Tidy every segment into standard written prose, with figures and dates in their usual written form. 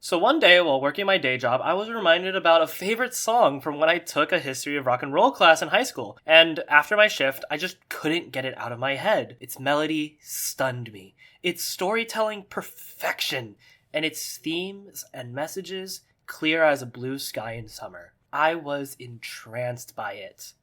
So one day while working my day job, I was reminded about a favorite song from when I took a history of rock and roll class in high school. And after my shift, I just couldn't get it out of my head. Its melody stunned me. Its storytelling perfection. And its themes and messages clear as a blue sky in summer. I was entranced by it.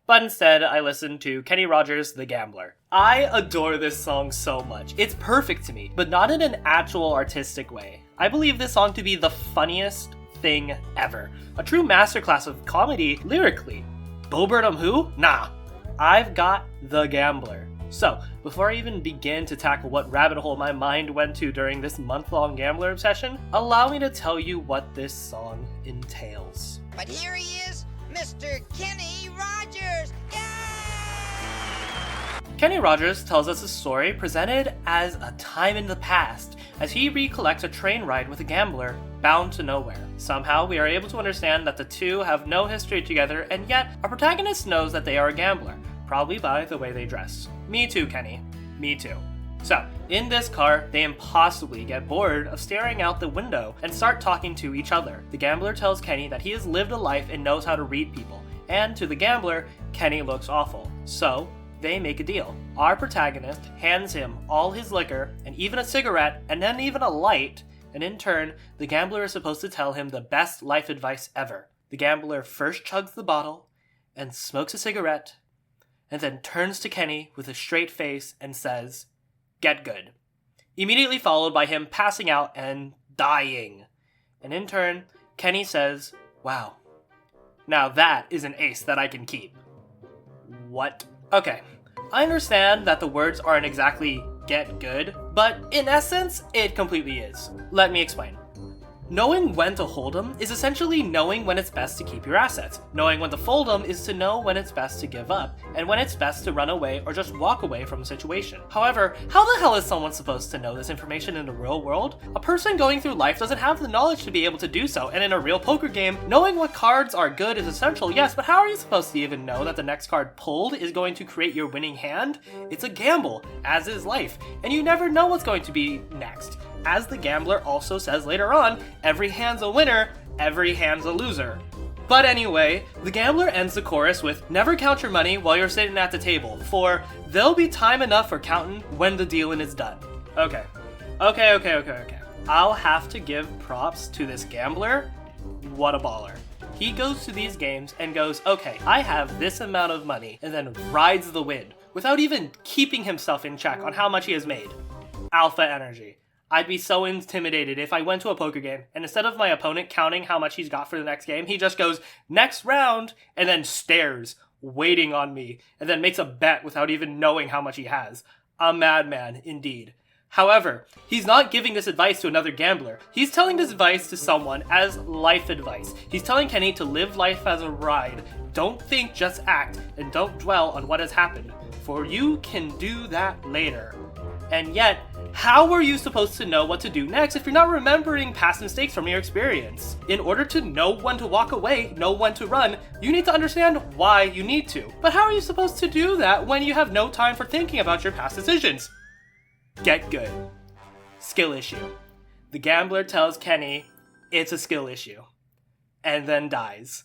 But instead, I listened to Kenny Rogers' The Gambler. I adore this song so much. It's perfect to me, but not in an actual artistic way. I believe this song to be the funniest thing ever. A true masterclass of comedy lyrically. Bo Burnham who? Nah. I've got The Gambler. So, before I even begin to tackle what rabbit hole my mind went to during this month-long Gambler obsession, allow me to tell you what this song entails. But here he is, Mr. Kenny Rogers! Yay! Kenny Rogers tells us a story presented as a time in the past, as he recollects a train ride with a gambler bound to nowhere. Somehow, we are able to understand that the two have no history together, and yet our protagonist knows that they are a gambler, probably by the way they dress. Me too, Kenny. Me too. So, in this car, they impossibly get bored of staring out the window and start talking to each other. The gambler tells Kenny that he has lived a life and knows how to read people, and to the gambler, Kenny looks awful. So, they make a deal. Our protagonist hands him all his liquor, and even a cigarette, and then even a light, and in turn, the gambler is supposed to tell him the best life advice ever. The gambler first chugs the bottle, and smokes a cigarette, and then turns to Kenny with a straight face and says, "Get good." Immediately followed by him passing out and dying. And in turn, Kenny says, "Wow, now that is an ace that I can keep." What? Okay, I understand that the words aren't exactly get good, but in essence, it completely is. Let me explain. Knowing when to hold 'em is essentially knowing when it's best to keep your assets. Knowing when to fold 'em is to know when it's best to give up, and when it's best to run away or just walk away from a situation. However, how the hell is someone supposed to know this information in the real world? A person going through life doesn't have the knowledge to be able to do so, and in a real poker game, knowing what cards are good is essential, yes, but how are you supposed to even know that the next card pulled is going to create your winning hand? It's a gamble, as is life, and you never know what's going to be next. As the gambler also says later on, every hand's a winner, every hand's a loser. But anyway, the gambler ends the chorus with, "Never count your money while you're sitting at the table, for there'll be time enough for counting when the dealing is done." Okay. I'll have to give props to this gambler. What a baller. He goes to these games and goes, okay, I have this amount of money, and then rides the wind, without even keeping himself in check on how much he has made. Alpha energy. I'd be so intimidated if I went to a poker game, and instead of my opponent counting how much he's got for the next game, he just goes, "Next round," and then stares, waiting on me, and then makes a bet without even knowing how much he has. A madman, indeed. However, he's not giving this advice to another gambler. He's telling this advice to someone as life advice. He's telling Kenny to live life as a ride. Don't think, just act, and don't dwell on what has happened, for you can do that later. And yet, how are you supposed to know what to do next if you're not remembering past mistakes from your experience? In order to know when to walk away, know when to run, you need to understand why you need to. But how are you supposed to do that when you have no time for thinking about your past decisions? Get good. Skill issue. The gambler tells Kenny it's a skill issue, and then dies.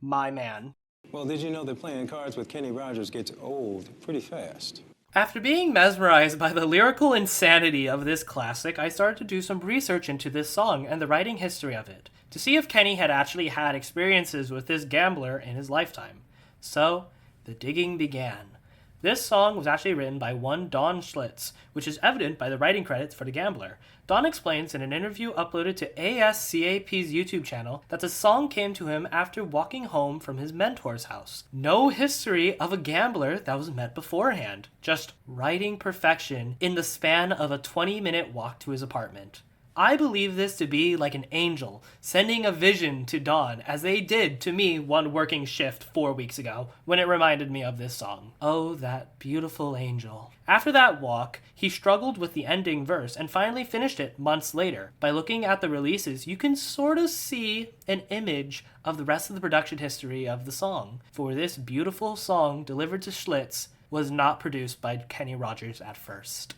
My man. Well, did you know that playing cards with Kenny Rogers gets old pretty fast? After being mesmerized by the lyrical insanity of this classic, I started to do some research into this song and the writing history of it, to see if Kenny had actually had experiences with this gambler in his lifetime. So, the digging began. This song was actually written by one Don Schlitz, which is evident by the writing credits for The Gambler. Don explains in an interview uploaded to ASCAP's YouTube channel that the song came to him after walking home from his mentor's house. No history of a gambler that was met beforehand, just writing perfection in the span of a 20-minute walk to his apartment. I believe this to be like an angel sending a vision to Dawn, as they did to me one working shift 4 weeks ago, when it reminded me of this song. Oh, that beautiful angel. After that walk, he struggled with the ending verse and finally finished it months later. By looking at the releases, you can sort of see an image of the rest of the production history of the song. For this beautiful song delivered to Schlitz was not produced by Kenny Rogers at first.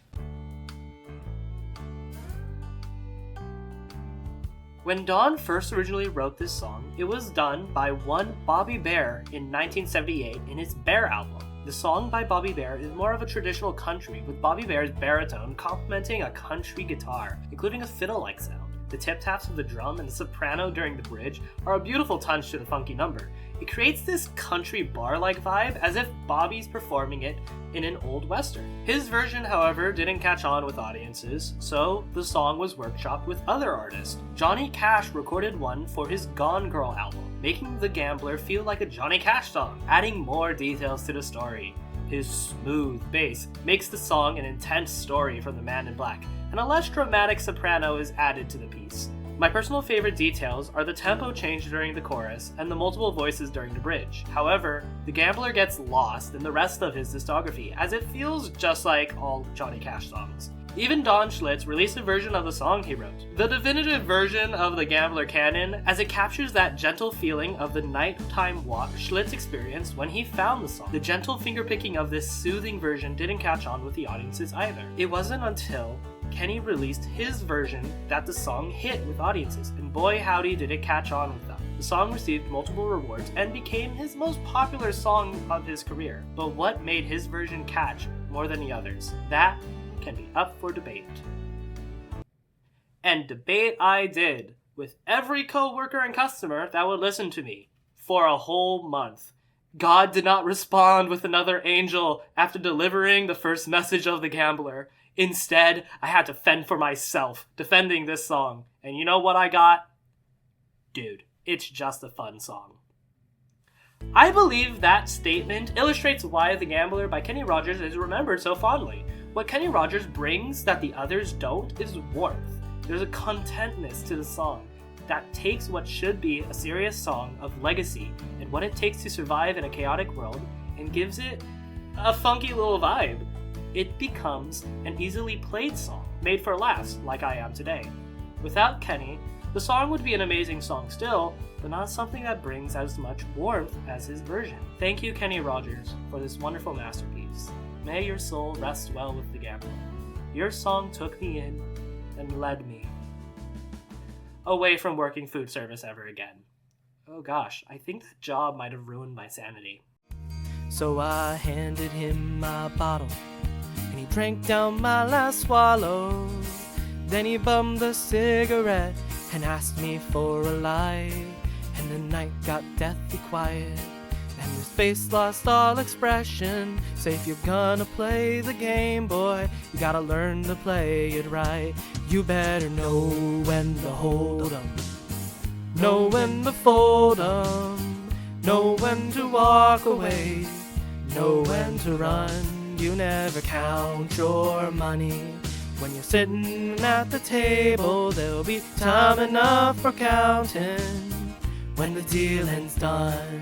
When Don first originally wrote this song, it was done by one Bobby Bare in 1978 in his Bare album. The song by Bobby Bare is more of a traditional country, with Bobby Bare's baritone complementing a country guitar, including a fiddle-like sound. The tip-taps of the drum and the soprano during the bridge are a beautiful touch to the funky number. It creates this country bar-like vibe as if Bobby's performing it in an old western. His version, however, didn't catch on with audiences, so the song was workshopped with other artists. Johnny Cash recorded one for his Gone Girl album, making The Gambler feel like a Johnny Cash song, adding more details to the story. His smooth bass makes the song an intense story from The Man in Black, and a less dramatic soprano is added to the piece. My personal favorite details are the tempo change during the chorus and the multiple voices during the bridge. However, The Gambler gets lost in the rest of his discography, as it feels just like all Johnny Cash songs. Even Don Schlitz released a version of the song he wrote, the definitive version of the Gambler canon, as it captures that gentle feeling of the nighttime walk Schlitz experienced when he found the song. The gentle fingerpicking of this soothing version didn't catch on with the audiences either. It wasn't until Kenny released his version that the song hit with audiences, and boy howdy did it catch on with them. The song received multiple rewards and became his most popular song of his career. But what made his version catch more than the others? That can be up for debate. And debate I did, with every co-worker and customer that would listen to me, for a whole month. God did not respond with another angel after delivering the first message of The Gambler. Instead, I had to fend for myself, defending this song. And you know what I got? Dude, it's just a fun song. I believe that statement illustrates why The Gambler by Kenny Rogers is remembered so fondly. What Kenny Rogers brings that the others don't is warmth. There's a contentness to the song that takes what should be a serious song of legacy and what it takes to survive in a chaotic world and gives it a funky little vibe. It becomes an easily played song, made for laughs like I am today. Without Kenny, the song would be an amazing song still, but not something that brings as much warmth as his version. Thank you, Kenny Rogers, for this wonderful masterpiece. May your soul rest well with The Gambler. Your song took me in and led me away from working food service ever again. Oh gosh, I think that job might have ruined my sanity. So I handed him my bottle, and he drank down my last swallow. Then he bummed a cigarette and asked me for a light, and the night got deathly quiet, and his face lost all expression. Say if you're gonna play the game, boy, you gotta learn to play it right. You better know when to hold 'em, know when to fold 'em, know when to walk away, know when to run. You never count your money. When you're sitting at the table, there'll be time enough for counting when the dealing's done.